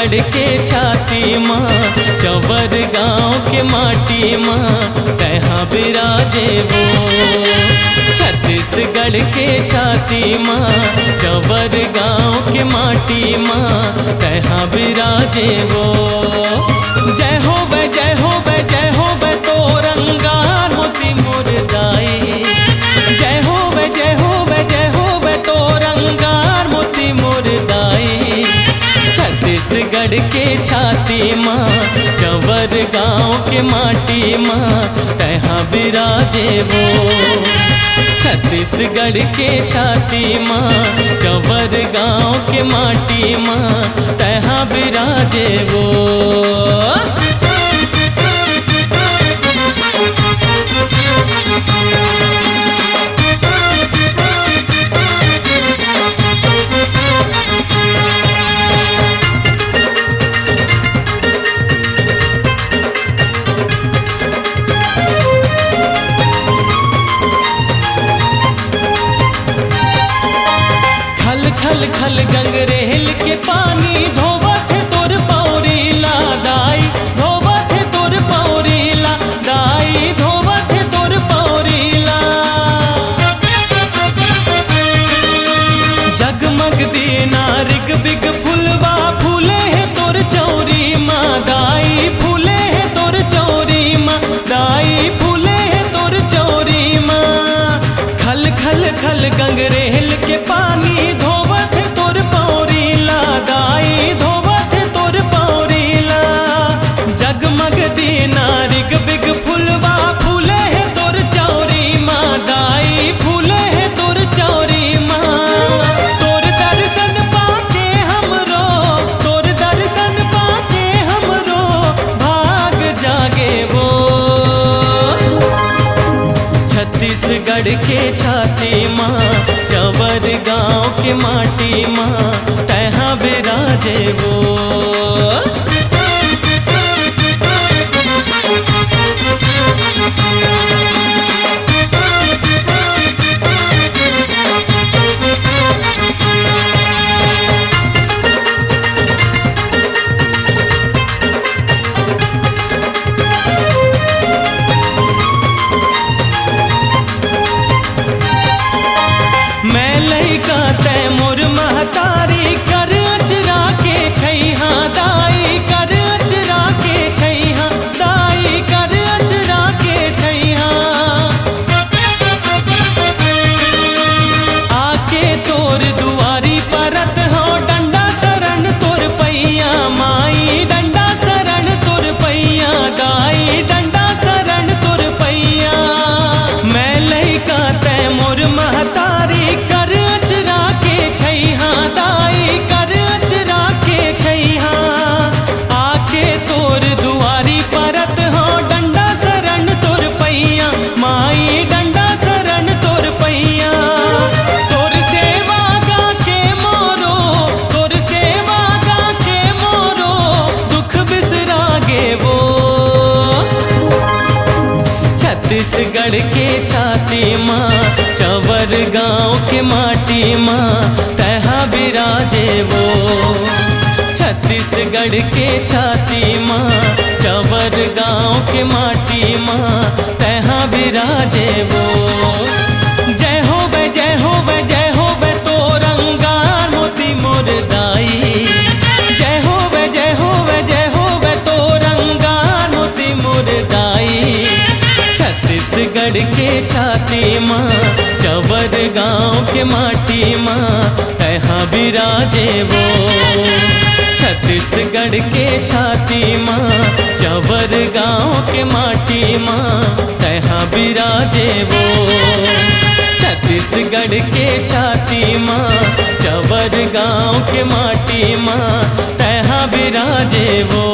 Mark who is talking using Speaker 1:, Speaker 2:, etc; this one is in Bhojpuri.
Speaker 1: छत्तीसगढ़ के छाती माँ चवर गाँव के माटी माँ तहाँ बिराजे वो। छत्तीसगढ़ के छाती माँ चवर गाँव के माटी माँ तहाँ बिराजे वो। जय हो वे जय हो वे जय हो वे तो रंगार मोती मुर्दाई। जय हो वे जय हो वे जय हो वे तो रंगार मोती मुर्दाई। छत्तीसगढ़ के छाती माँ चवर गाँव के माटी माँ तहाँ बिराजे वो। छत्तीसगढ़ के छाती माँ चवर गाँव के माटी माँ तहाँ बिराजे वो। खल खल गंगरेल के पानी धोवत तोर पौरीला दाई। धोवत तोर पौरीला दाई धोवत तोर पौरीला। जगमग दीना रिग बिग फुलवा फूले है तोर चौरी माँ दाई। फूले है तोर चौरी माँ दाई फूले है तोर चौरी माँ। खल खल खल गंगरेल के पानी धोवत तोर पौरीला दाई धोवत तोर पौरीला। जगमग दीना रिग बिग फुलवा फूले है तोर चौरी माँ दाई फूले है तोर चौरी माँ। तोर दर्शन पाके हमरो तोर दर्शन पाके हमरो भाग जागे वो। छत्तीसगढ़ के छाती माँ चवर गाँव के माटी माँ तहाँ बिराजे वो। मैं लइका तै मोर महतारी कर अचरा के छैहा दाई। कर अचरा के छैहा दाई कर अचरा के छैहा। आके तोर दुआरी परत हो डंडा शरण तोर पैया माई। डंडा शरण तोर पैया दाई डंडा शरण तोर पैया। मैं लइका तै मोर महतारी कर अचरा के छैहा दाई कर अचरा के छैहा। आके तोर दुआरी परत हो डंडा शरण तोर पैया माई डंडा शरण तोर पैया। तोर सेवा गा के मोरो तोर सेवा गा के मोरो दुख बिसरागे वो। छत्तीसगढ़ के छाती माँ चवर गाँव के माटी माँ तहाँ बिराजे वो। छत्तीसगढ़ के छाती माँ चवर गाँव के माटी माँ तहाँ बिराजे वो। जय हो वे जय हो वे जय हो वे तो रंगार मोती मुर्दाई। जय हो वे जय हो वे जय हो वे तो रंगार मोती मुर्दाई। छत्तीसगढ़ के छाती माँ चवर गाँव के माटी माँ तहाँ बिराजे वो। छत्तीसगढ़ के छाती माँ चवर गाँव के माटी माँ तहाँ बिराजे वो। छत्तीसगढ़ के छाती माँ चवर गाँव के माटी माँ तहाँ बिराजे वो।